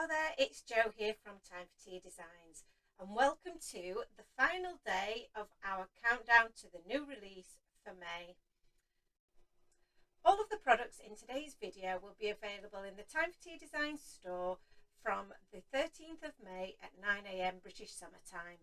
Hello there, it's Jo here from T4TD Designs and welcome to the final day of our countdown to the new release for May. All of the products in today's video will be available in the T4TD Designs store from the 13th of May at 9 AM British Summer Time.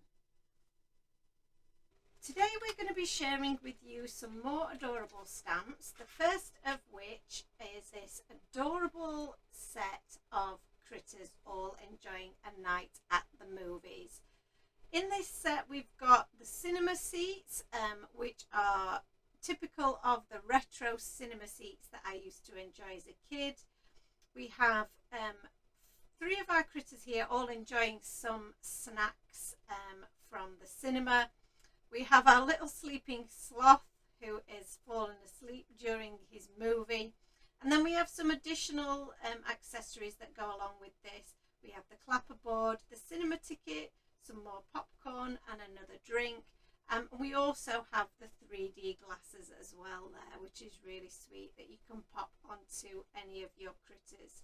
Today we're going to be sharing with you some more adorable stamps, the first of which is this adorable set of critters all enjoying a night at the movies. In this set we've got the cinema seats, which are typical of the retro cinema seats that I used to enjoy as a kid. We have three of our critters here all enjoying some snacks from the cinema. We have our little sleeping sloth who is fallen asleep during his movie. And then we have some additional accessories that go along with this. We have the clapperboard, the cinema ticket, some more popcorn and another drink. We also have the 3D glasses as well there, which is really sweet that you can pop onto any of your critters.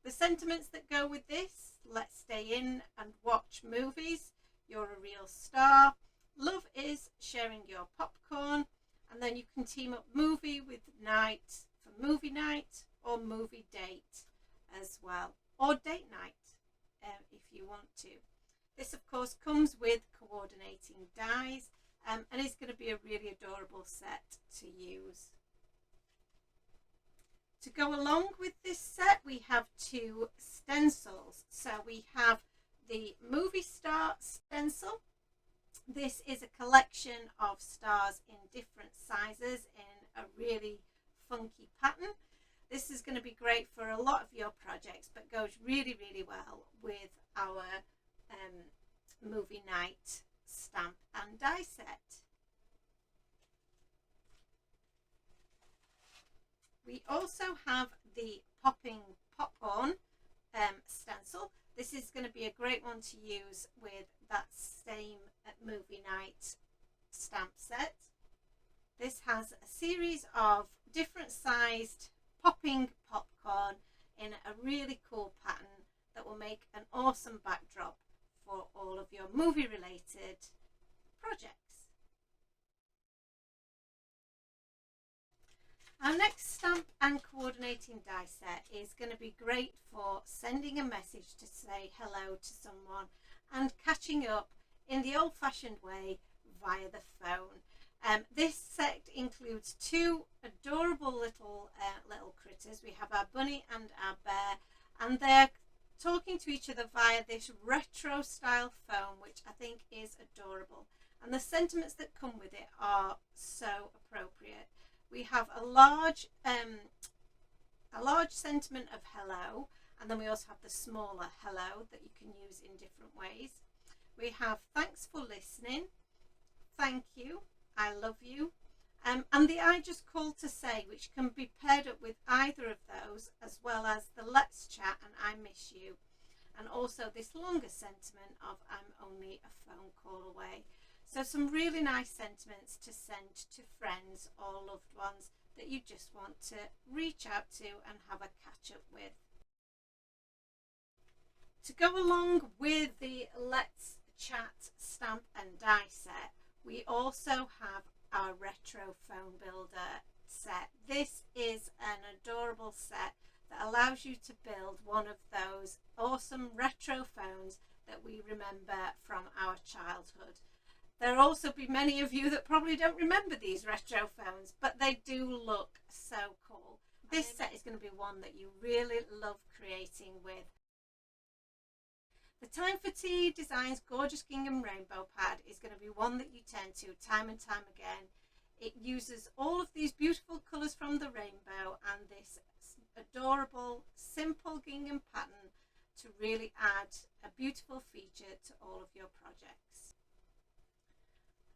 The sentiments that go with this: let's stay in and watch movies, you're a real star, love is sharing your popcorn, and then you can team up movie with night for movie night or movie date as well, or date night if you want to. This of course comes with coordinating dies and is going to be a really adorable set to use. To go along with this set we have two stencils. So we have the movie star stencil. This is a collection of stars in different sizes in a really funky pattern. This is going to be great for a lot of your projects, but goes really well with our movie night stamp and die set. We also have the popping popcorn stencil. This is going to be a great one to use with that same movie night stamp set. This has a series of different sized popping popcorn in a really cool pattern that will make an awesome backdrop for all of your movie related projects. Our next stamp and coordinating die set is going to be great for sending a message to say hello to someone and catching up in the old-fashioned way via the phone. This set includes two adorable little critters. We have our bunny and our bear, and they're talking to each other via this retro style phone, which I think is adorable, and the sentiments that come with it are so appropriate. We have a large sentiment of hello, and then we also have the smaller hello that you can use in different ways. We have thanks for listening, thank you, I love you, and the I just called to say, which can be paired up with either of those, as well as the let's chat and I miss you, and also this longer sentiment of I'm only a phone call away. So some really nice sentiments to send to friends or loved ones that you just want to reach out to and have a catch up with. To go along with the Let's Chat stamp and die set, we also have our retro phone builder set. This is an adorable set that allows you to build one of those awesome retro phones that we remember from our childhood. There will also be many of you that probably don't remember these retro phones, but they do look so cool. This set is going to be one that you really love creating with. The T4TD Designs Gorgeous Gingham Rainbow Pad is going to be one that you turn to time and time again. It uses all of these beautiful colours from the rainbow and this adorable, simple gingham pattern to really add a beautiful feature to all of your projects.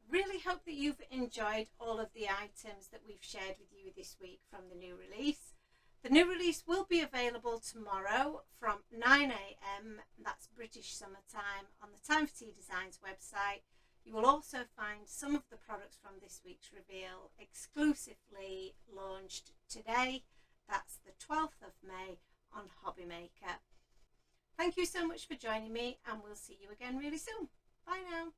Really hope that you've enjoyed all of the items that we've shared with you this week from the new release. The new release will be available tomorrow from 9 AM, that's British Summer Time, on the T4TD Designs website. You will also find some of the products from this week's reveal exclusively launched today. That's the 12th of May on HobbyMaker. Thank you so much for joining me, and we'll see you again really soon. Bye now.